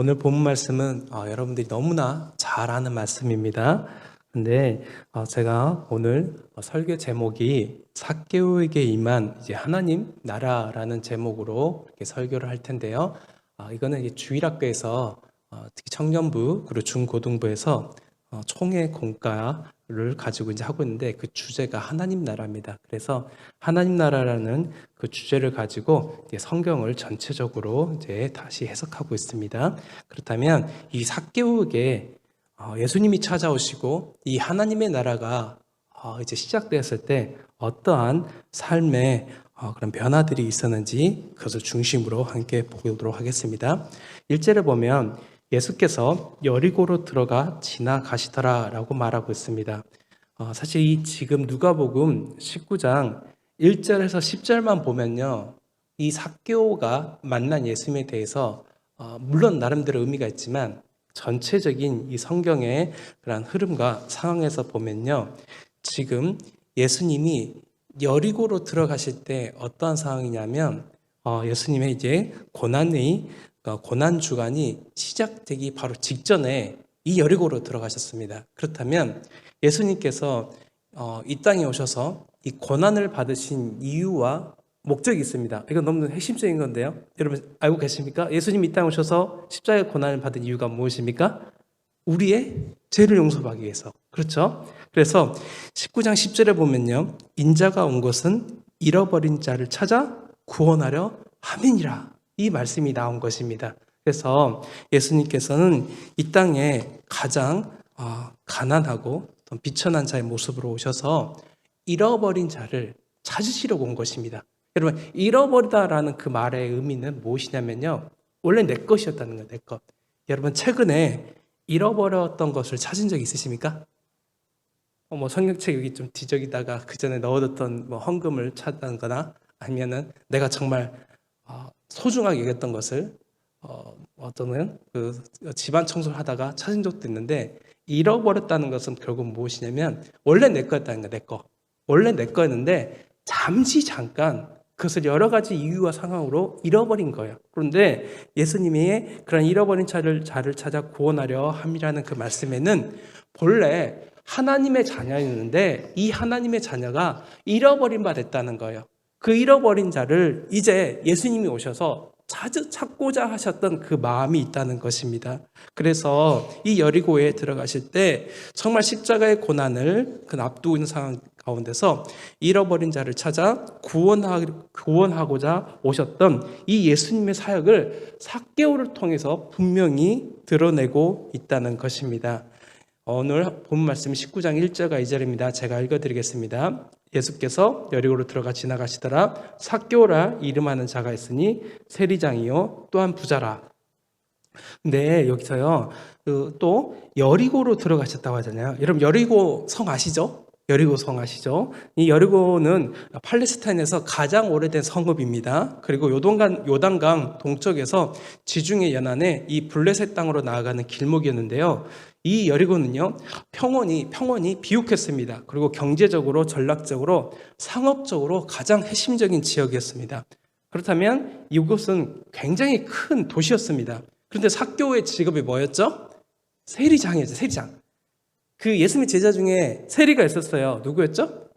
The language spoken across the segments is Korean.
오늘 본 말씀은 여러분들이 너무나 잘 아는 말씀입니다. 근데 제가 오늘 설교 제목이 삭개오에게 임한 이제 하나님 나라라는 제목으로 이렇게 설교를 할 텐데요. 이거는 이제 주일학교에서 특히 청년부 그리고 중고등부에서 총회 공과를 가지고 이제 하고 있는데 그 주제가 하나님 나라입니다. 그래서 하나님 나라라는 그 주제를 가지고 이제 성경을 전체적으로 이제 다시 해석하고 있습니다. 그렇다면 이 삭개오에게 예수님이 찾아오시고 이 하나님의 나라가 이제 시작되었을 때 어떠한 삶의 그런 변화들이 있었는지 그것을 중심으로 함께 보도록 하겠습니다. 1절에 보면 예수께서 여리고로 들어가 지나가시더라라고 말하고 있습니다. 사실 이 지금 누가복음 19장 1절에서 10절만 보면요, 이 삭개오가 만난 예수님에 대해서 물론 나름대로 의미가 있지만 전체적인 이 성경의 그런 흐름과 상황에서 보면요, 지금 예수님이 여리고로 들어가실 때 어떠한 상황이냐면 예수님의 이제 고난 주간이 시작되기 바로 직전에 이 여리고로 들어가셨습니다. 그렇다면 예수님께서 이 땅에 오셔서 이 고난을 받으신 이유와 목적이 있습니다. 이건 너무 핵심적인 건데요. 여러분 알고 계십니까? 예수님 이 땅에 오셔서 십자가의 고난을 받은 이유가 무엇입니까? 우리의 죄를 용서하기 위해서. 그렇죠? 그래서 19장 10절에 보면요, 인자가 온 것은 잃어버린 자를 찾아 구원하려 함이니라, 이 말씀이 나온 것입니다. 그래서 예수님께서는 이 땅에 가장 가난하고 비천한 자의 모습으로 오셔서 잃어버린 자를 찾으시려고 온 것입니다. 여러분, 잃어버리다라는 그 말의 의미는 무엇이냐면요, 원래 내 것이었다는 거예요. 내 것. 여러분, 최근에 잃어버렸던 것을 찾은 적 있으십니까? 성경책 여기 좀 뒤적이다가 그 전에 넣어뒀던 헌금을 찾다거나 아니면은 내가 정말 소중하게 여겼던 것을 어떤 그 집안 청소를 하다가 찾은 적도 있는데, 잃어버렸다는 것은 결국 무엇이냐면 원래 내 거였다는 거야. 내 거. 원래 내 거였는데 잠깐 그것을 여러 가지 이유와 상황으로 잃어버린 거예요. 그런데 예수님이 그런 잃어버린 자를 찾아 구원하려 함이라는 그 말씀에는 본래 하나님의 자녀였는데 이 하나님의 자녀가 잃어버린 바 됐다는 거예요. 그 잃어버린 자를 이제 예수님이 오셔서 찾고자 하셨던 그 마음이 있다는 것입니다. 그래서 이 여리고에 들어가실 때 정말 십자가의 고난을 그 앞두고 있는 상황 가운데서 잃어버린 자를 찾아 구원하고자 오셨던 이 예수님의 사역을 삭개오를 통해서 분명히 드러내고 있다는 것입니다. 오늘 본 말씀 19장 1절과 2절입니다. 제가 읽어드리겠습니다. 예수께서 여리고로 들어가 지나가시더라. 삭개오라 이름하는 자가 있으니 세리장이요 또한 부자라. 근데 여기서요, 또 여리고로 들어가셨다고 하잖아요. 여러분, 여리고 성 아시죠? 여리고 성 아시죠? 이 여리고는 팔레스타인에서 가장 오래된 성읍입니다. 그리고 요단강 동쪽에서 지중해 연안에 이 블레셋 땅으로 나아가는 길목이었는데요. 이 여리고는요, 평원이 비옥했습니다. 그리고 경제적으로, 전략적으로, 상업적으로 가장 핵심적인 지역이었습니다. 그렇다면 이곳은 굉장히 큰 도시였습니다. 그런데 삭개오의 직업이 뭐였죠? 세리장이었죠. 세리장. 그 예수님의 제자 중에 세리가 있었어요. 누구였죠?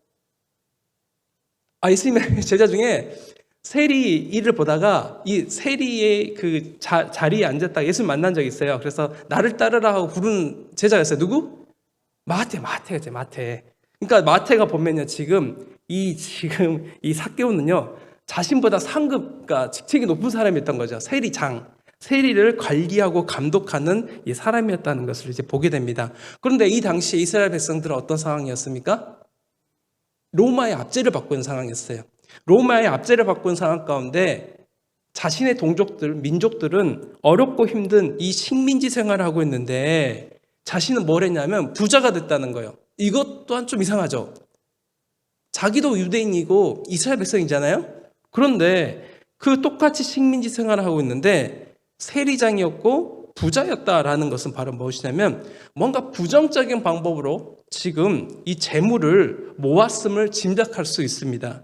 예수님의 제자 중에 세리 일을 보다가 이 세리의 그 자리에 앉았다가 예수님 만난 적이 있어요. 그래서 나를 따르라 하고 부른 제자였어요. 누구? 마태였죠. 마태. 그러니까 마태가 보면요, 지금 이 삭개오는요, 자신보다 상급과 직책이 높은 사람이었던 거죠. 세리를 관리하고 감독하는 이 사람이었다는 것을 이제 보게 됩니다. 그런데 이 당시에 이스라엘 백성들은 어떤 상황이었습니까? 로마의 압제를 받고 있는 상황이었어요. 로마의 압제를 받고 있는 상황 가운데 자신의 민족들은 어렵고 힘든 이 식민지 생활을 하고 있는데 자신은 뭘 했냐면 부자가 됐다는 거예요. 이것 또한 좀 이상하죠. 자기도 유대인이고 이스라엘 백성이잖아요. 그런데 그 똑같이 식민지 생활을 하고 있는데 세리장이었고 부자였다라는 것은 바로 무엇이냐면 뭔가 부정적인 방법으로 지금 이 재물을 모았음을 짐작할 수 있습니다.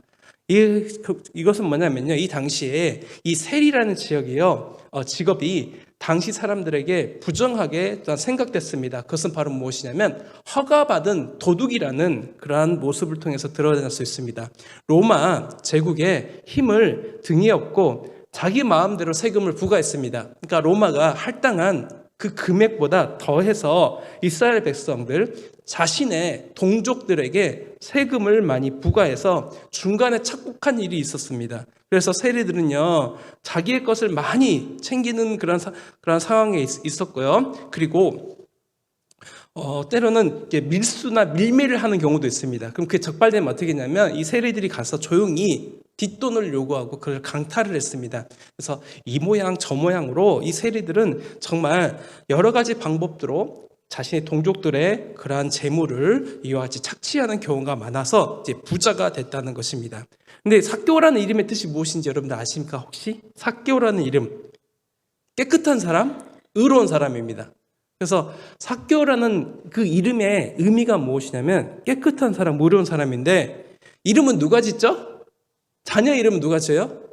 이것은 뭐냐면요, 이 당시에 이 세리라는 지역이요, 직업이 당시 사람들에게 부정하게 생각됐습니다. 그것은 바로 무엇이냐면 허가받은 도둑이라는 그러한 모습을 통해서 드러낼 수 있습니다. 로마 제국의 힘을 등에 업고 자기 마음대로 세금을 부과했습니다. 그러니까 로마가 할당한 그 금액보다 더해서 이스라엘 백성들 자신의 동족들에게 세금을 많이 부과해서 중간에 착복한 일이 있었습니다. 그래서 세리들은요, 자기의 것을 많이 챙기는 그런 상황에 있었고요. 그리고 때로는 밀수나 밀매를 하는 경우도 있습니다. 그럼 그게 적발되면 어떻게 했냐면 이 세리들이 가서 조용히 뒷돈을 요구하고 그걸 강탈을 했습니다. 그래서 이 모양 저 모양으로 이 세리들은 정말 여러 가지 방법으로 자신의 동족들의 그러한 재물을 이와 같이 착취하는 경우가 많아서 이제 부자가 됐다는 것입니다. 근데 삭개오라는 이름의 뜻이 무엇인지 여러분들 아십니까? 혹시? 삭개오라는 이름, 깨끗한 사람, 의로운 사람입니다. 그래서 삭개오라는 그 이름의 의미가 무엇이냐면 깨끗한 사람, 의로운 사람인데 이름은 누가 짓죠? 자녀 이름은 누가 지어요?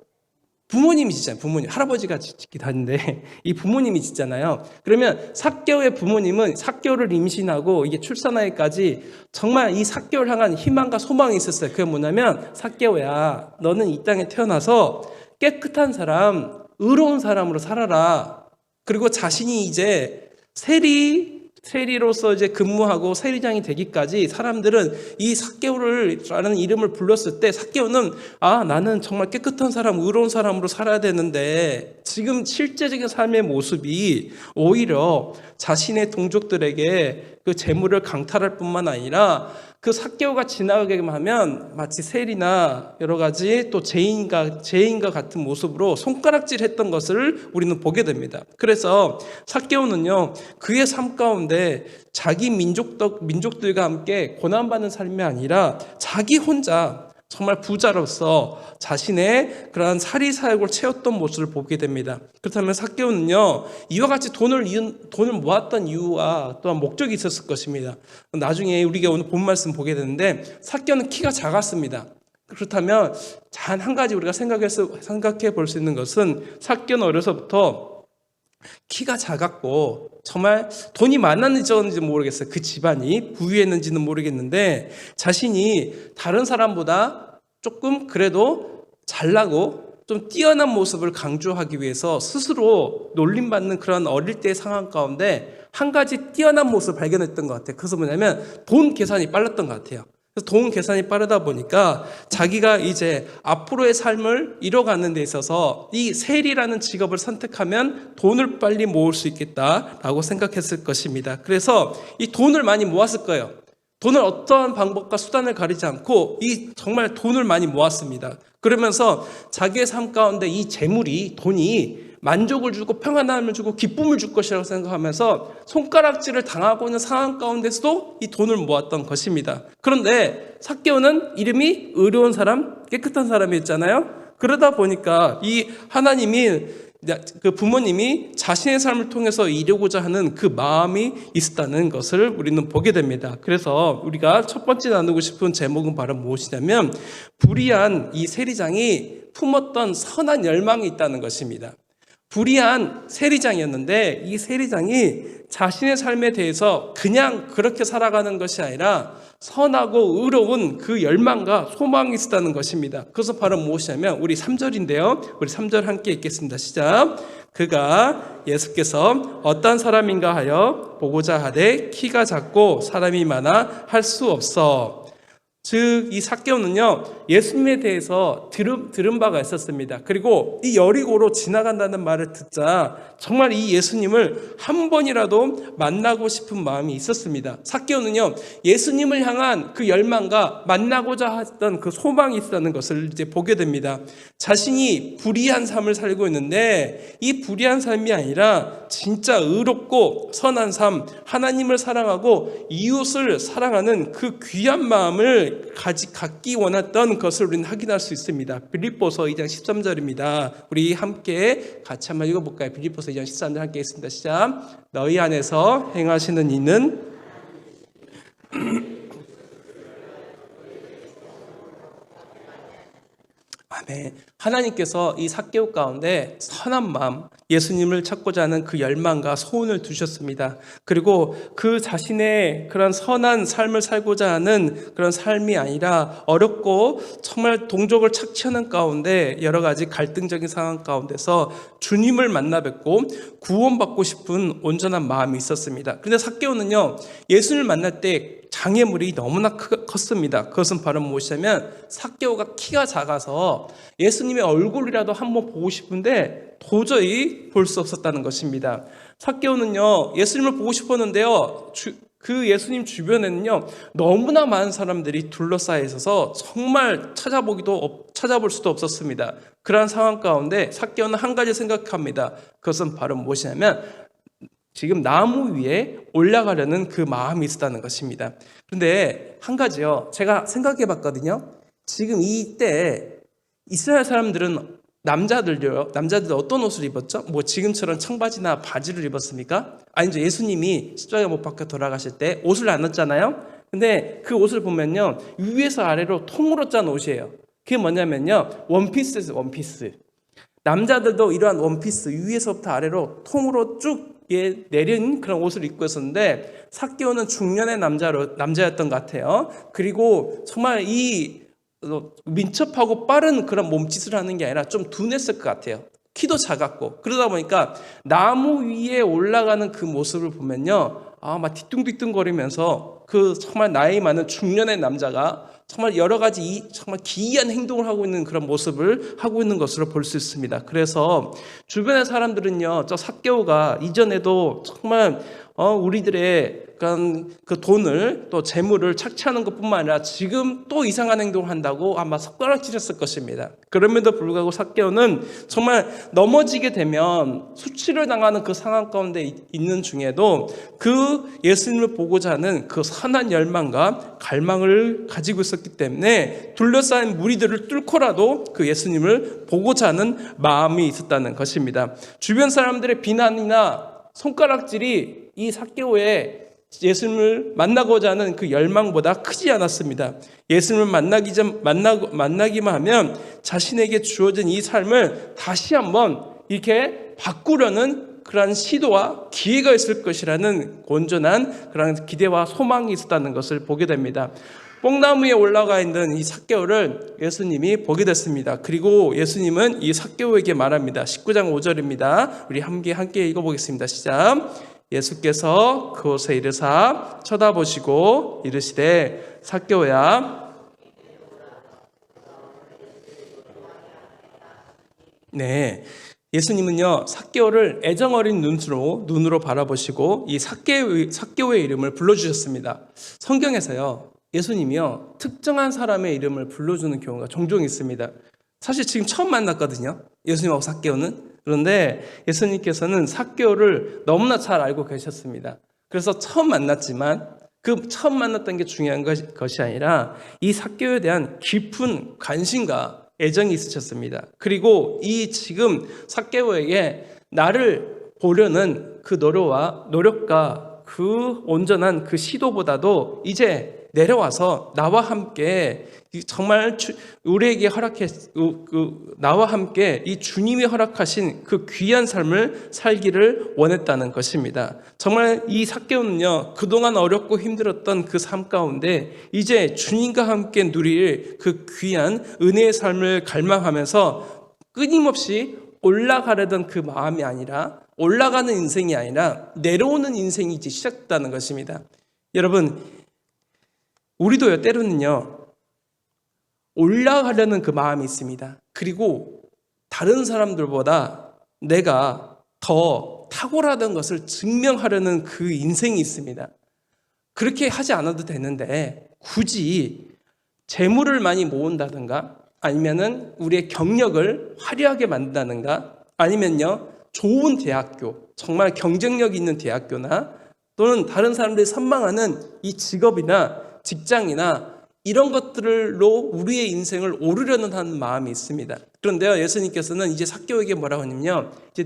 부모님이 짓잖아요. 부모님, 할아버지가 짓기도 하는데 이 부모님이 짓잖아요. 그러면 삭개오의 부모님은 삭개오를 임신하고 이게 출산하기까지 정말 이 삭개오를 향한 희망과 소망이 있었어요. 그게 뭐냐면 삭개오야, 너는 이 땅에 태어나서 깨끗한 사람, 의로운 사람으로 살아라. 그리고 자신이 이제 세리로서 이제 근무하고 세리장이 되기까지 사람들은 이 삭개오라는 이름을 불렀을 때 삭개오는 나는 정말 깨끗한 사람, 의로운 사람으로 살아야 되는데 지금 실제적인 삶의 모습이 오히려 자신의 동족들에게 그 재물을 강탈할 뿐만 아니라 그 삭개오가 지나가게만 하면 마치 세리나 여러 가지 또 죄인과 같은 모습으로 손가락질했던 것을 우리는 보게 됩니다. 그래서 삭개오는요, 그의 삶 가운데 자기 민족들과 함께 고난받는 삶이 아니라 자기 혼자 정말 부자로서 자신의 그러한 사리사욕을 채웠던 모습을 보게 됩니다. 그렇다면 삭개오는요, 이와 같이 돈을 모았던 이유와 또한 목적이 있었을 것입니다. 나중에 우리가 오늘 본 말씀 보게 되는데 삭개오는 키가 작았습니다. 그렇다면 단 한 가지 우리가 생각해 볼 수 있는 것은 삭개오는 어려서부터 키가 작았고 정말 돈이 많았는지 모르겠어요. 그 집안이 부유했는지는 모르겠는데 자신이 다른 사람보다 조금 그래도 잘나고 좀 뛰어난 모습을 강조하기 위해서 스스로 놀림받는 그런 어릴 때의 상황 가운데 한 가지 뛰어난 모습을 발견했던 것 같아요. 그래서 뭐냐면 돈 계산이 빨랐던 것 같아요. 그래서 돈 계산이 빠르다 보니까 자기가 이제 앞으로의 삶을 이뤄가는 데 있어서 이 세리라는 직업을 선택하면 돈을 빨리 모을 수 있겠다라고 생각했을 것입니다. 그래서 이 돈을 많이 모았을 거예요. 돈을 어떠한 방법과 수단을 가리지 않고 정말 돈을 많이 모았습니다. 그러면서 자기의 삶 가운데 이 돈이 만족을 주고 평안함을 주고 기쁨을 줄 것이라고 생각하면서 손가락질을 당하고 있는 상황 가운데서도 이 돈을 모았던 것입니다. 그런데 삭개오는 이름이 의로운 사람, 깨끗한 사람이었잖아요. 그러다 보니까 이 하나님이 그 부모님이 자신의 삶을 통해서 이루고자 하는 그 마음이 있었다는 것을 우리는 보게 됩니다. 그래서 우리가 첫 번째 나누고 싶은 제목은 바로 무엇이냐면 불의한 이 세리장이 품었던 선한 열망이 있다는 것입니다. 불의한 세리장이었는데 이 세리장이 자신의 삶에 대해서 그냥 그렇게 살아가는 것이 아니라 선하고 의로운 그 열망과 소망이 있었다는 것입니다. 그것은 바로 무엇이냐면 우리 3절인데요. 우리 3절 함께 읽겠습니다. 시작. 그가 예수께서 어떤 사람인가 하여 보고자 하되 키가 작고 사람이 많아 할 수 없어. 즉 이 삭개오는요, 예수님에 대해서 들은 바가 있었습니다. 그리고 이 여리고로 지나간다는 말을 듣자 정말 이 예수님을 한 번이라도 만나고 싶은 마음이 있었습니다. 삭개오는요, 예수님을 향한 그 열망과 만나고자 했던 그 소망이 있다는 것을 이제 보게 됩니다. 자신이 불의한 삶을 살고 있는데 이 불의한 삶이 아니라 진짜 의롭고 선한 삶, 하나님을 사랑하고 이웃을 사랑하는 그 귀한 마음을 갖기 원했던 것을 우리는 확인할 수 있습니다. 빌립보서 2장 13절입니다. 우리 함께 같이 한번 읽어볼까요? 빌립보서 2장 13절 함께 읽습니다. 시작. 너희 안에서 행하시는 이는 아멘. 하나님께서 이 삭개오 가운데 선한 마음, 예수님을 찾고자 하는 그 열망과 소원을 두셨습니다. 그리고 그 자신의 그런 선한 삶을 살고자 하는 그런 삶이 아니라 어렵고 정말 동족을 착취하는 가운데 여러 가지 갈등적인 상황 가운데서 주님을 만나 뵙고 구원받고 싶은 온전한 마음이 있었습니다. 그런데 삭개오는요, 예수님을 만날 때 장애물이 너무나 컸습니다. 그것은 바로 무엇이냐면 삭개오가 키가 작아서 예수님의 얼굴이라도 한번 보고 싶은데 도저히 볼 수 없었다는 것입니다. 삭개오는요, 예수님을 보고 싶었는데요, 그 예수님 주변에는요 너무나 많은 사람들이 둘러싸여 있어서 정말 찾아볼 수도 없었습니다. 그러한 상황 가운데 삭개오는 한 가지 생각합니다. 그것은 바로 무엇이냐면 지금 나무 위에 올라가려는 그 마음이 있었다는 것입니다. 그런데 한 가지요, 제가 생각해 봤거든요. 지금 이때 이스라엘 사람들은 남자들 어떤 옷을 입었죠? 뭐 지금처럼 청바지나 바지를 입었습니까? 아니죠. 예수님이 십자가에 못 박혀 돌아가실 때 옷을 안 입었잖아요. 근데 그 옷을 보면요, 위에서 아래로 통으로 짠 옷이에요. 그게 뭐냐면요, 원피스예요. 원피스. 남자들도 이러한 원피스 위에서부터 아래로 통으로 쭉 내린 그런 옷을 입고 있었는데 삭개오는 중년의 남자였던 것 같아요. 그리고 정말 이 민첩하고 빠른 그런 몸짓을 하는 게 아니라 좀 둔했을 것 같아요. 키도 작았고. 그러다 보니까 나무 위에 올라가는 그 모습을 보면요, 막 뒤뚱뒤뚱거리면서 그 정말 나이 많은 중년의 남자가 정말 여러 가지 정말 기이한 행동을 하고 있는 그런 모습을 하고 있는 것으로 볼 수 있습니다. 그래서 주변의 사람들은요, 저 삭개오가 이전에도 정말 우리들의 그 돈을 또 재물을 착취하는 것뿐만 아니라 지금 또 이상한 행동을 한다고 아마 손가락질했을 것입니다. 그럼에도 불구하고 삭개오는 정말 넘어지게 되면 수치를 당하는 그 상황 가운데 있는 중에도 그 예수님을 보고자 하는 그 선한 열망과 갈망을 가지고 있었기 때문에 둘러싸인 무리들을 뚫고라도 그 예수님을 보고자 하는 마음이 있었다는 것입니다. 주변 사람들의 비난이나 손가락질이 이 삭개오의 예수님을 만나고자 하는 그 열망보다 크지 않았습니다. 예수님을 만나기만 하면 자신에게 주어진 이 삶을 다시 한번 이렇게 바꾸려는 그러한 시도와 기회가 있을 것이라는 온전한 그런 기대와 소망이 있었다는 것을 보게 됩니다. 뽕나무에 올라가 있는 이 삭개오를 예수님이 보게 됐습니다. 그리고 예수님은 이 삭개오에게 말합니다. 19장 5절입니다. 우리 함께 읽어보겠습니다. 시작. 예수께서 그곳에 이르사 쳐다보시고 이르시되 삭개오야. 네, 예수님은요 삭개오를 애정어린 눈으로 바라보시고 이 삭개오의 이름을 불러주셨습니다. 성경에서요 예수님이요 특정한 사람의 이름을 불러주는 경우가 종종 있습니다. 사실 지금 처음 만났거든요, 예수님하고 삭개오는. 그런데 예수님께서는 삭개오를 너무나 잘 알고 계셨습니다. 그래서 처음 만났지만 그 처음 만났던 게 중요한 것이 아니라 이 삭개오에 대한 깊은 관심과 애정이 있으셨습니다. 그리고 이 지금 삭개오에게 나를 보려는 그 노력과 그 온전한 그 시도보다도 이제 내려와서 나와 함께 정말 우리에게 나와 함께 이 주님이 허락하신 그 귀한 삶을 살기를 원했다는 것입니다. 정말 이 삭개오는요 그동안 어렵고 힘들었던 그 삶 가운데 이제 주님과 함께 누릴 그 귀한 은혜의 삶을 갈망하면서 끊임없이 올라가려던 그 마음이 아니라, 올라가는 인생이 아니라 내려오는 인생이 이제 시작됐다는 것입니다. 여러분, 우리도요 때로는요 올라가려는 그 마음이 있습니다. 그리고 다른 사람들보다 내가 더 탁월하던 것을 증명하려는 그 인생이 있습니다. 그렇게 하지 않아도 되는데 굳이 재물을 많이 모은다든가 아니면은 우리의 경력을 화려하게 만든다든가 아니면요 좋은 대학교, 정말 경쟁력 있는 대학교나 또는 다른 사람들이 선망하는 이 직업이나 직장이나 이런 것들로 우리의 인생을 오르려는 하는 마음이 있습니다. 그런데요 예수님께서는 이제 삭개오에게 뭐라고 하냐면요, 이제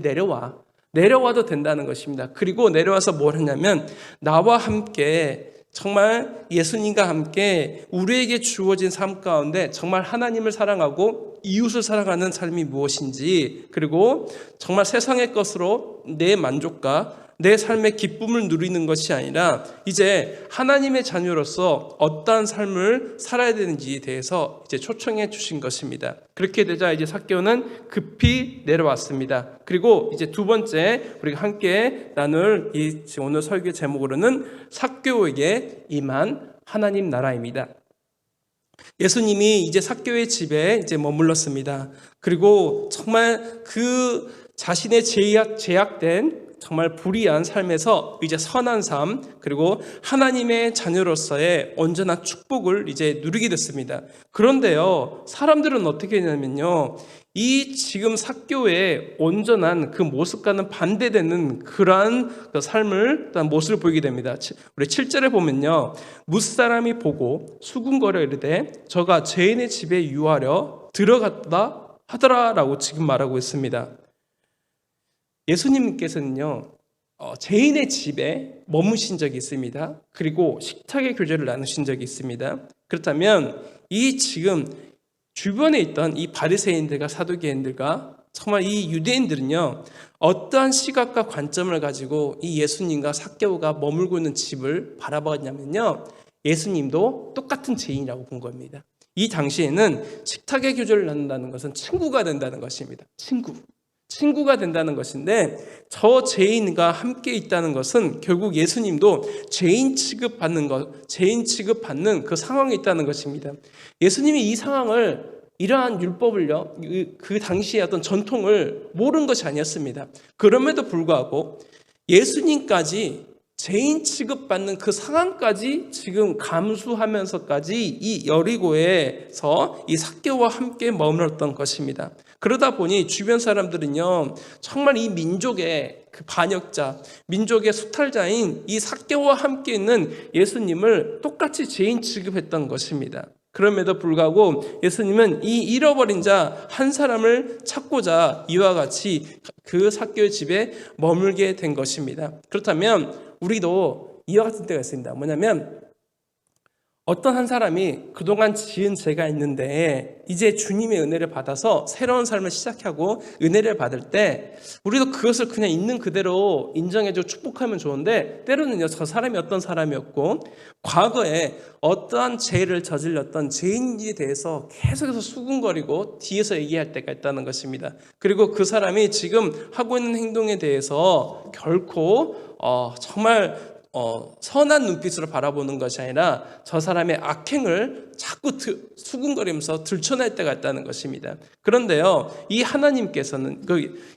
내려와도 된다는 것입니다. 그리고 내려와서 뭘 하냐면 나와 함께 정말 예수님과 함께 우리에게 주어진 삶 가운데 정말 하나님을 사랑하고 이웃을 사랑하는 삶이 무엇인지, 그리고 정말 세상의 것으로 내 만족과 내 삶의 기쁨을 누리는 것이 아니라 이제 하나님의 자녀로서 어떠한 삶을 살아야 되는지에 대해서 이제 초청해 주신 것입니다. 그렇게 되자 이제 삭개오는 급히 내려왔습니다. 그리고 이제 두 번째 우리가 함께 나눌 이 오늘 설교 제목으로는 삭개오에게 임한 하나님 나라입니다. 예수님이 이제 삭개오의 집에 이제 머물렀습니다. 그리고 정말 그 자신의 제약된 정말 불의한 삶에서 이제 선한 삶, 그리고 하나님의 자녀로서의 온전한 축복을 이제 누리게 됐습니다. 그런데요, 사람들은 어떻게 했냐면요, 이 지금 삭개오의 온전한 그 모습과는 반대되는 그러한 그 삶을, 모습을 보이게 됩니다. 우리 7절에 보면요, 뭇사람이 보고 수군거려 이르되 저가 죄인의 집에 유하려 들어갔다 하더라라고 지금 말하고 있습니다. 예수님께서는요, 죄인의 집에 머무신 적이 있습니다. 그리고 식탁의 교제를 나누신 적이 있습니다. 그렇다면 이 지금 주변에 있던 이 바리새인들과 사두개인들과 정말 이 유대인들은요, 어떠한 시각과 관점을 가지고 이 예수님과 삭개오가 머물고 있는 집을 바라봤냐면요, 예수님도 똑같은 죄인이라고 본 겁니다. 이 당시에는 식탁의 교제를 나눈다는 것은 친구가 된다는 것입니다. 친구가 된다는 것인데, 저 죄인과 함께 있다는 것은 결국 예수님도 죄인 취급받는 그 상황에 있다는 것입니다. 예수님이 이 상황을, 이러한 율법을요, 그 당시의 어떤 전통을 모르는 것이 아니었습니다. 그럼에도 불구하고 예수님까지 죄인 취급받는 그 상황까지 지금 감수하면서까지 이 여리고에서 이 삭개오와 함께 머물렀던 것입니다. 그러다 보니 주변 사람들은요, 정말 이 민족의 그 반역자, 민족의 수탈자인 이 삭개오와 함께 있는 예수님을 똑같이 죄인 취급했던 것입니다. 그럼에도 불구하고 예수님은 이 잃어버린 자 한 사람을 찾고자 이와 같이 그 삭개오의 집에 머물게 된 것입니다. 그렇다면 우리도 이와 같은 때가 있습니다. 뭐냐면, 어떤 한 사람이 그동안 지은 죄가 있는데 이제 주님의 은혜를 받아서 새로운 삶을 시작하고 은혜를 받을 때 우리도 그것을 그냥 있는 그대로 인정해주고 축복하면 좋은데, 때로는요, 저 사람이 어떤 사람이었고 과거에 어떠한 죄를 저질렀던 죄인에 대해서 계속해서 수군거리고 뒤에서 얘기할 때가 있다는 것입니다. 그리고 그 사람이 지금 하고 있는 행동에 대해서 결코 정말 선한 눈빛으로 바라보는 것이 아니라 저 사람의 악행을 자꾸 수군거리면서 들춰낼 때가 있다는 것입니다. 그런데요, 이 하나님께서는,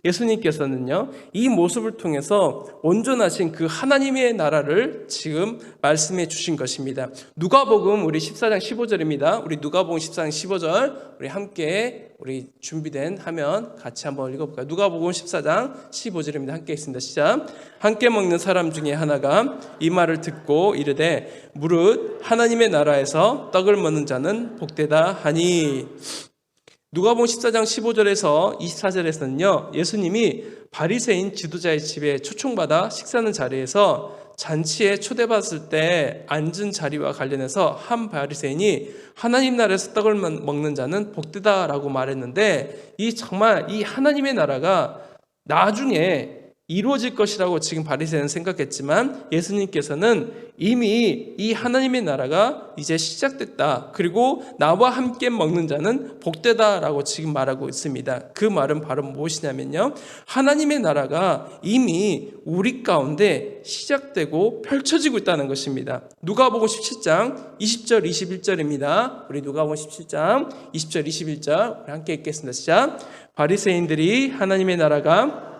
예수님께서는요, 이 모습을 통해서 온전하신 그 하나님의 나라를 지금 말씀해 주신 것입니다. 누가복음 우리 14장 15절입니다. 우리 누가복음 14장 15절 우리 함께 우리 준비된 화면 같이 한번 읽어볼까요? 누가복음 14장 15절입니다. 함께 있습니다. 시작. 함께 먹는 사람 중에 하나가 이 말을 듣고 이르되 무릇 하나님의 나라에서 떡을 먹는 자는 복되다 하니. 누가복음 14장 15절에서 24절에서는요, 예수님이 바리새인 지도자의 집에 초청받아 식사하는 자리에서 잔치에 초대받았을 때 앉은 자리와 관련해서 한 바리새인이 하나님 나라에서 떡을 먹는 자는 복되다라고 말했는데, 정말 이 하나님의 나라가 나중에 이루어질 것이라고 지금 바리새인은 생각했지만 예수님께서는 이미 이 하나님의 나라가 이제 시작됐다, 그리고 나와 함께 먹는 자는 복되다라고 지금 말하고 있습니다. 그 말은 바로 무엇이냐면요, 하나님의 나라가 이미 우리 가운데 시작되고 펼쳐지고 있다는 것입니다. 누가복음 17장 20절 21절입니다. 우리 누가복음 17장 20절 21절 우리 함께 읽겠습니다. 시작. 바리새인들이 하나님의 나라가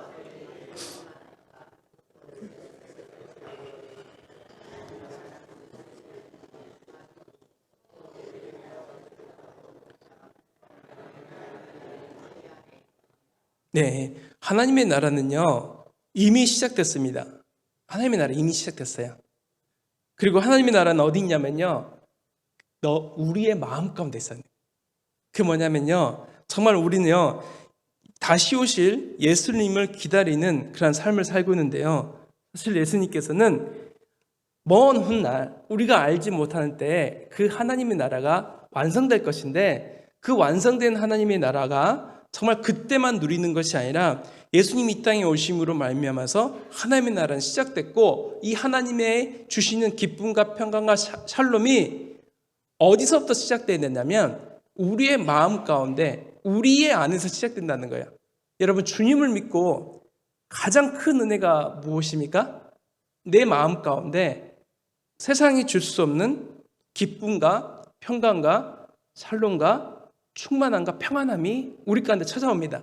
하나님의 나라는요, 이미 시작됐습니다. 하나님의 나라 이미 시작됐어요. 그리고 하나님의 나라는 어디 있냐면요, 우리의 마음 가운데 있어요. 그 뭐냐면요, 정말 우리는요, 다시 오실 예수님을 기다리는 그런 삶을 살고 있는데요, 사실 예수님께서는 먼 훗날 우리가 알지 못하는 때에 그 하나님의 나라가 완성될 것인데, 그 완성된 하나님의 나라가 정말 그때만 누리는 것이 아니라 예수님이 이 땅에 오심으로 말미암아서 하나님의 나라는 시작됐고, 이 하나님의 주시는 기쁨과 평강과 샬롬이 어디서부터 시작돼야 되냐면 우리의 마음 가운데, 우리의 안에서 시작된다는 거예요. 여러분, 주님을 믿고 가장 큰 은혜가 무엇입니까? 내 마음 가운데 세상이 줄 수 없는 기쁨과 평강과 샬롬과 충만함과 평안함이 우리 가운데 찾아옵니다.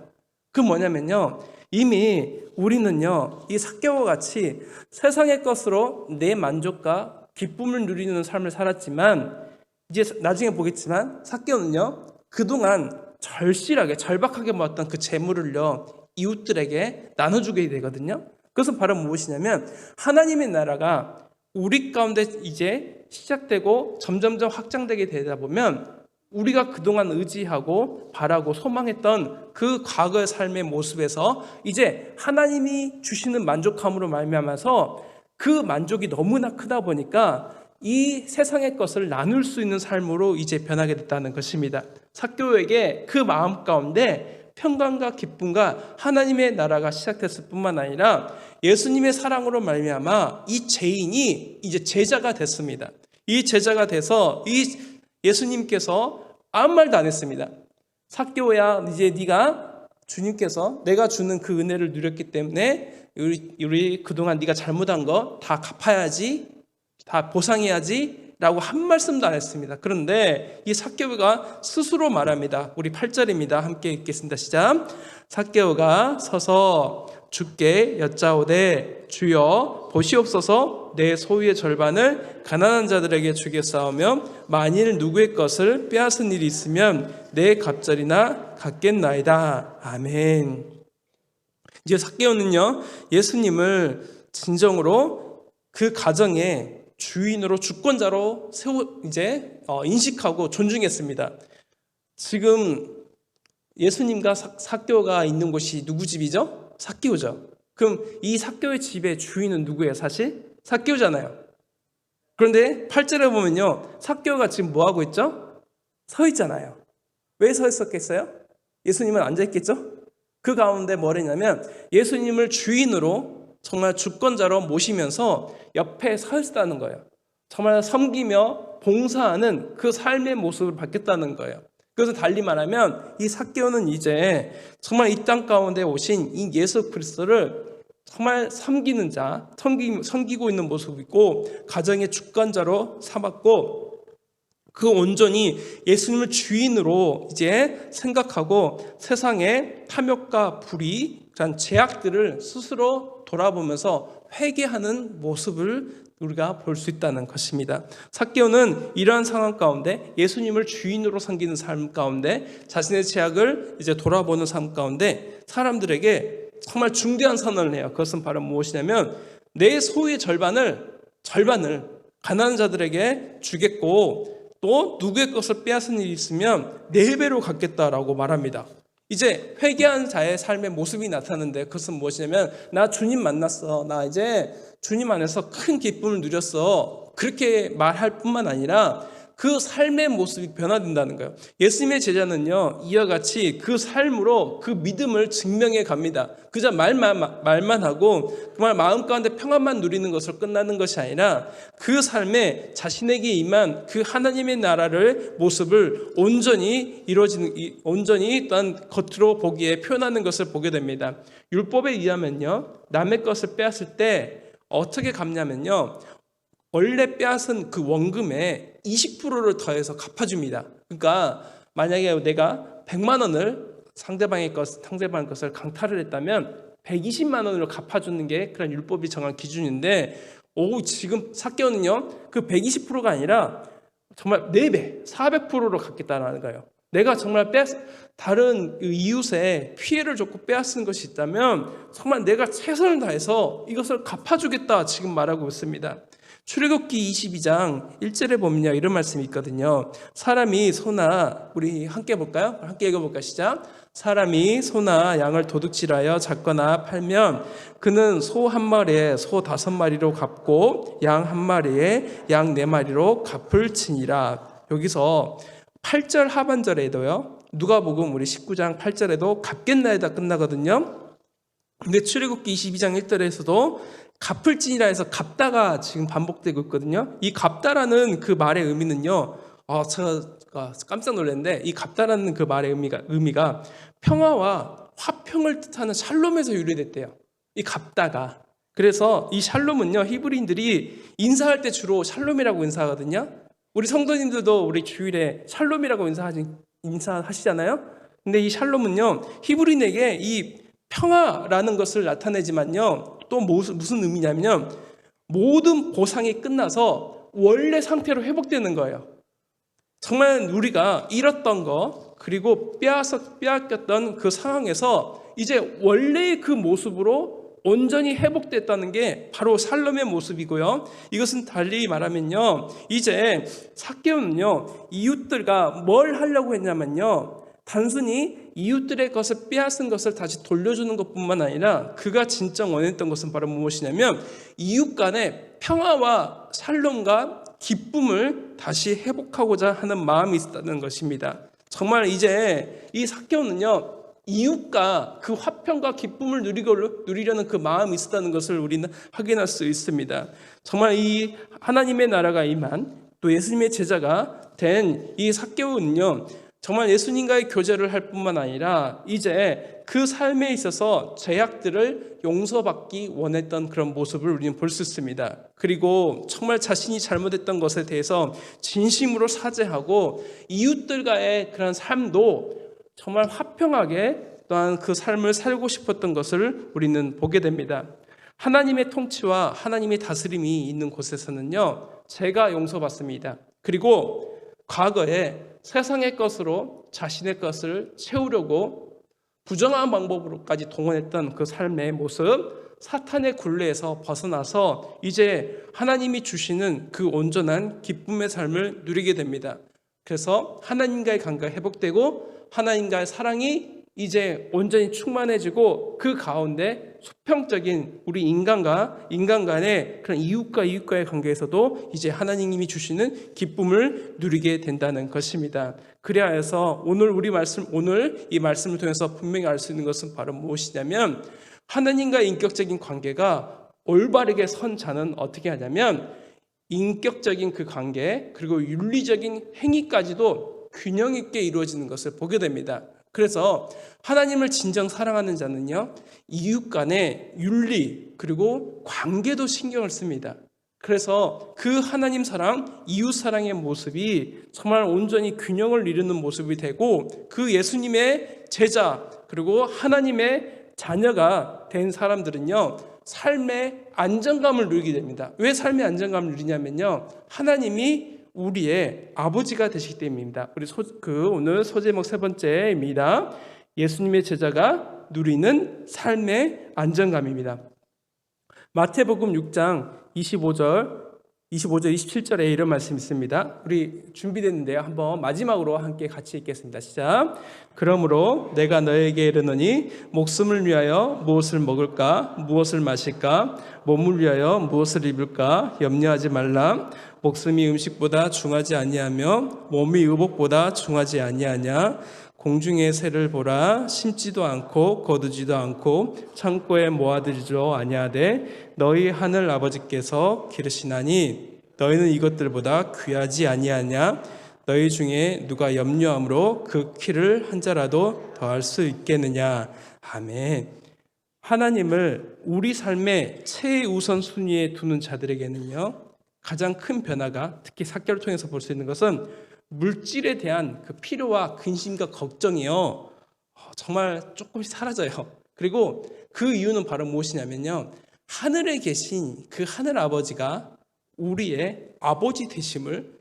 그 뭐냐면요, 이미 우리는요, 이 삭개오와 같이 세상의 것으로 내 만족과 기쁨을 누리는 삶을 살았지만, 이제 나중에 보겠지만 삭개오는요, 그동안 절실하게 절박하게 모았던 그 재물을요 이웃들에게 나눠주게 되거든요. 그것은 바로 무엇이냐면 하나님의 나라가 우리 가운데 이제 시작되고 점점점 확장되게 되다 보면 우리가 그동안 의지하고 바라고 소망했던 그 과거의 삶의 모습에서 이제 하나님이 주시는 만족함으로 말미암아서 그 만족이 너무나 크다 보니까 이 세상의 것을 나눌 수 있는 삶으로 이제 변하게 됐다는 것입니다. 삭개오에게 그 마음 가운데 평강과 기쁨과 하나님의 나라가 시작됐을 뿐만 아니라 예수님의 사랑으로 말미암아 이 죄인이 이제 제자가 됐습니다. 이 제자가 돼서 이 예수님께서 아무 말도 안 했습니다. 삭개오야, 이제 네가 주님께서 내가 주는 그 은혜를 누렸기 때문에 우리 그동안 네가 잘못한 거 다 갚아야지, 다 보상해야지 라고 한 말씀도 안 했습니다. 그런데 이 삭개오가 스스로 말합니다. 우리 8절입니다. 함께 읽겠습니다. 시작. 삭개오가 서서 주께 여짜오되 주여 보시옵소서, 내 소유의 절반을 가난한 자들에게 주겠사오며 만일 누구의 것을 빼앗은 일이 있으면 내 갑절이나 갚겠나이다. 아멘. 이제 삭개오는요, 예수님을 진정으로 그 가정의 주인으로, 주권자로 인식하고 존중했습니다. 지금 예수님과 삭개오가 있는 곳이 누구 집이죠? 삭개오죠. 그럼 이 삭개오의 집의 주인은 누구예요? 사실 삭개오잖아요. 그런데 8절에 보면요, 삭개오가 지금 뭐 하고 있죠? 서 있잖아요. 왜 서 있었겠어요? 예수님은 앉아 있겠죠? 그 가운데 뭐랬냐면 예수님을 주인으로 정말 주권자로 모시면서 옆에 서 있다는 거예요. 정말 섬기며 봉사하는 그 삶의 모습을 받겠다는 거예요. 그래서 달리 말하면 이 삭개오는 이제 정말 이 땅 가운데 오신 이 예수 그리스도를 정말 섬기는 자, 섬기고 있는 모습이고 가정의 주권자로 삼았고, 그 온전히 예수님을 주인으로 이제 생각하고 세상의 탐욕과 불의, 그런 제약들을 스스로 돌아보면서 회개하는 모습을 우리가 볼 수 있다는 것입니다. 삭개오는 이러한 상황 가운데 예수님을 주인으로 섬기는 삶 가운데 자신의 제약을 이제 돌아보는 삶 가운데 사람들에게 정말 중대한 선언을 해요. 그것은 바로 무엇이냐면 내 소유의 절반을 가난한 자들에게 주겠고, 또 누구의 것을 빼앗은 일이 있으면 4배로 갚겠다라고 말합니다. 이제 회개한 자의 삶의 모습이 나타나는데 그것은 무엇이냐면 나 주님 만났어, 나 이제 주님 안에서 큰 기쁨을 누렸어, 그렇게 말할 뿐만 아니라 그 삶의 모습이 변화된다는 거예요. 예수님의 제자는요, 이와 같이 그 삶으로 그 믿음을 증명해 갑니다. 그저 말만 하고 정말 마음 가운데 평안만 누리는 것으로 끝나는 것이 아니라 그 삶에 자신에게 임한 그 하나님의 나라를 모습을 온전히 어떤 겉으로 보기에 표현하는 것을 보게 됩니다. 율법에 의하면요, 남의 것을 빼앗을 때 어떻게 갚냐면요, 원래 빼앗은 그 원금에 20%를 더해서 갚아줍니다. 그러니까 만약에 내가 100만 원을 상대방의 것을 강탈을 했다면 120만 원으로 갚아주는 게 그런 율법이 정한 기준인데, 지금 삭개오는요, 그 120%가 아니라 정말 4배, 400%로 갚겠다는 거예요. 내가 정말 다른 이웃에 피해를 줬고 빼앗은 것이 있다면 정말 내가 최선을 다해서 이것을 갚아주겠다 지금 말하고 있습니다. 출애굽기 22장 1절에 보면요, 이런 말씀이 있거든요. 사람이 소나, 우리 함께 볼까요? 함께 읽어볼까요? 시작. 사람이 소나 양을 도둑질하여 잡거나 팔면 그는 소 한 마리에 소 5마리로 갚고 양 한 마리에 양 4마리로 갚을 치니라. 여기서 8절 하반절에도요. 누가복음 우리 19장 8절에도 갚겠나이다 끝나거든요. 근데 출애굽기 22장 1절에서도 갚을지니라 해서 갚다가 지금 반복되고 있거든요. 이 갚다라는 그 말의 의미는요. 제가 깜짝 놀랐는데 이 갚다라는 그 말의 의미가 평화와 화평을 뜻하는 샬롬에서 유래됐대요. 이 갚다가. 그래서 이 샬롬은요. 히브리인들이 인사할 때 주로 샬롬이라고 인사하거든요. 우리 성도님들도 우리 주일에 샬롬이라고 인사하시잖아요. 근데 이 샬롬은요. 히브리인에게 이 평화라는 것을 나타내지만요. 또 무슨 의미냐면요. 모든 보상이 끝나서 원래 상태로 회복되는 거예요. 정말 우리가 잃었던 거 그리고 빼앗겼던 그 상황에서 이제 원래의 그 모습으로 온전히 회복됐다는 게 바로 샬롬의 모습이고요. 이것은 달리 말하면요. 이제 삭개오는요. 이웃들과 뭘 하려고 했냐면요. 단순히 이웃들의 것을 빼앗은 것을 다시 돌려주는 것뿐만 아니라 그가 진짜 원했던 것은 바로 무엇이냐면 이웃 간의 평화와 샬롬과 기쁨을 다시 회복하고자 하는 마음이 있었다는 것입니다. 정말 이제 이 삭개오는요. 이웃과 그 화평과 기쁨을 누리려는 그 마음이 있었다는 것을 우리는 확인할 수 있습니다. 정말 이 하나님의 나라가 임한 또 예수님의 제자가 된 이 삭개오는요. 정말 예수님과의 교제를 할 뿐만 아니라 이제 그 삶에 있어서 죄악들을 용서받기 원했던 그런 모습을 우리는 볼 수 있습니다. 그리고 정말 자신이 잘못했던 것에 대해서 진심으로 사죄하고 이웃들과의 그런 삶도 정말 화평하게 또한 그 삶을 살고 싶었던 것을 우리는 보게 됩니다. 하나님의 통치와 하나님의 다스림이 있는 곳에서는요, 죄가 용서받습니다. 그리고 과거에 세상의 것으로 자신의 것을 채우려고 부정한 방법으로까지 동원했던 그 삶의 모습, 사탄의 굴레에서 벗어나서 이제 하나님이 주시는 그 온전한 기쁨의 삶을 누리게 됩니다. 그래서 하나님과의 관계가 회복되고 하나님과의 사랑이 이제 온전히 충만해지고 그 가운데 수평적인 우리 인간 간의 그런 이웃과의 관계에서도 이제 하나님이 주시는 기쁨을 누리게 된다는 것입니다. 그래야 해서 오늘 이 말씀을 통해서 분명히 알 수 있는 것은 바로 무엇이냐면 하나님과의 인격적인 관계가 올바르게 선 자는 어떻게 하냐면 인격적인 그 관계 그리고 윤리적인 행위까지도 균형 있게 이루어지는 것을 보게 됩니다. 그래서 하나님을 진정 사랑하는 자는요, 이웃 간의 윤리 그리고 관계도 신경을 씁니다. 그래서 그 하나님 사랑, 이웃 사랑의 모습이 정말 온전히 균형을 이루는 모습이 되고 그 예수님의 제자 그리고 하나님의 자녀가 된 사람들은요, 삶의 안정감을 누리게 됩니다. 왜 삶의 안정감을 누리냐면요, 하나님이 우리의 아버지가 되시기 때문입니다. 우리 오늘 소제목 세 번째입니다. 예수님의 제자가 누리는 삶의 안정감입니다. 마태복음 6장 25절 27절에 이런 말씀이 있습니다. 우리 준비됐는데요. 한번 마지막으로 함께 같이 읽겠습니다. 시작. 그러므로 내가 너에게 이르노니 목숨을 위하여 무엇을 먹을까 무엇을 마실까 몸을 위하여 무엇을 입을까 염려하지 말라. 목숨이 음식보다 중하지 아니하며 몸이 의복보다 중하지 아니하냐. 공중의 새를 보라. 심지도 않고 거두지도 않고 창고에 모아두지도 아니하되 너희 하늘 아버지께서 기르시나니 너희는 이것들보다 귀하지 아니하냐. 너희 중에 누가 염려함으로 그 키를 한 자라도 더할 수 있겠느냐. 아멘. 하나님을 우리 삶의 최우선 순위에 두는 자들에게는요, 가장 큰 변화가 특히 삭개를 통해서 볼 수 있는 것은 물질에 대한 그 필요와 근심과 걱정이요, 정말 조금씩 사라져요. 그리고 그 이유는 바로 무엇이냐면요, 하늘에 계신 그 하늘 아버지가 우리의 아버지 되심을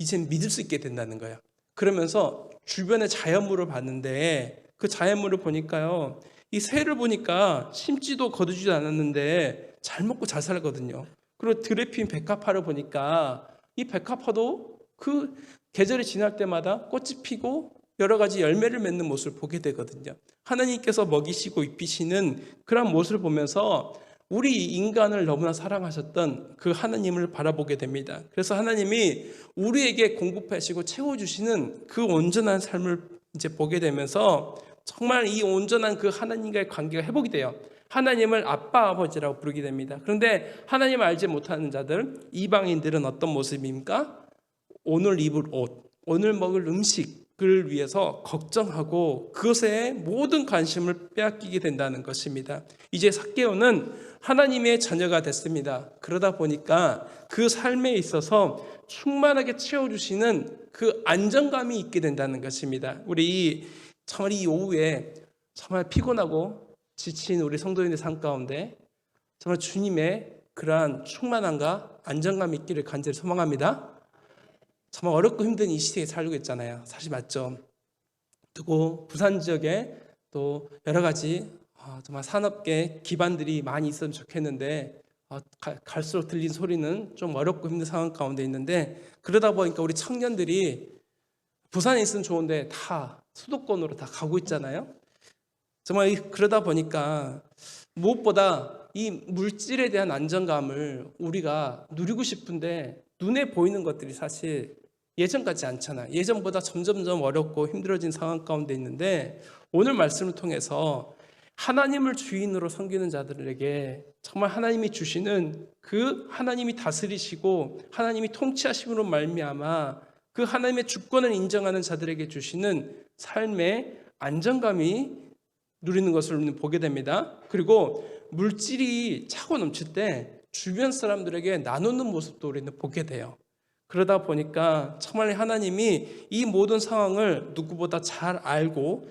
이제 믿을 수 있게 된다는 거예요. 그러면서 주변에 자연물을 봤는데 그 자연물을 보니까요, 이 새를 보니까 심지도 거두지도 않았는데 잘 먹고 잘 살거든요. 그리고 들에 핀 백합화를 보니까 이 백합화도 그 계절이 지날 때마다 꽃이 피고 여러 가지 열매를 맺는 모습을 보게 되거든요. 하나님께서 먹이시고 입히시는 그런 모습을 보면서 우리 인간을 너무나 사랑하셨던 그 하나님을 바라보게 됩니다. 그래서 하나님이 우리에게 공급하시고 채워주시는 그 온전한 삶을 이제 보게 되면서 정말 이 온전한 그 하나님과의 관계가 회복이 돼요. 하나님을 아빠 아버지라고 부르게 됩니다. 그런데 하나님을 알지 못하는 자들, 이방인들은 어떤 모습입니까? 오늘 입을 옷, 오늘 먹을 음식을 위해서 걱정하고 그것에 모든 관심을 빼앗기게 된다는 것입니다. 이제 삭개오는 하나님의 자녀가 됐습니다. 그러다 보니까 그 삶에 있어서 충만하게 채워주시는 그 안정감이 있게 된다는 것입니다. 우리 정말 이 오후에 정말 피곤하고 지친 우리 성도님의 삶 가운데 정말 주님의 그러한 충만함과 안정감 있기를 간절히 소망합니다. 정말 어렵고 힘든 이 시대에 살고 있잖아요. 사실 맞죠? 그리고 부산 지역에 또 여러 가지 정말 산업계 기반들이 많이 있으면 좋겠는데 갈수록 들린 소리는 좀 어렵고 힘든 상황 가운데 있는데 그러다 보니까 우리 청년들이 부산에 있으면 좋은데 다 수도권으로 다 가고 있잖아요. 정말 그러다 보니까 무엇보다 이 물질에 대한 안정감을 우리가 누리고 싶은데 눈에 보이는 것들이 사실 예전 같지 않잖아요. 예전보다 점점점 어렵고 힘들어진 상황 가운데 있는데 오늘 말씀을 통해서 하나님을 주인으로 섬기는 자들에게 정말 하나님이 주시는 그 하나님이 다스리시고 하나님이 통치하심으로 말미암아 그 하나님의 주권을 인정하는 자들에게 주시는 삶의 안정감이 누리는 것을 우리는 보게 됩니다. 그리고 물질이 차고 넘칠 때 주변 사람들에게 나누는 모습도 우리는 보게 돼요. 그러다 보니까 정말 하나님이 이 모든 상황을 누구보다 잘 알고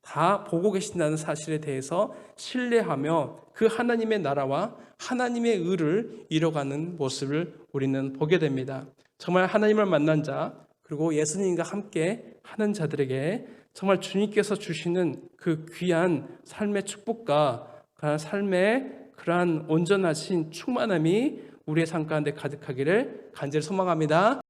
다 보고 계신다는 사실에 대해서 신뢰하며 그 하나님의 나라와 하나님의 의를 이뤄가는 모습을 우리는 보게 됩니다. 정말 하나님을 만난 자 그리고 예수님과 함께 하는 자들에게 정말 주님께서 주시는 그 귀한 삶의 축복과 그 삶의 그러한 온전하신 충만함이 우리의 삶 가운데 가득하기를 간절히 소망합니다.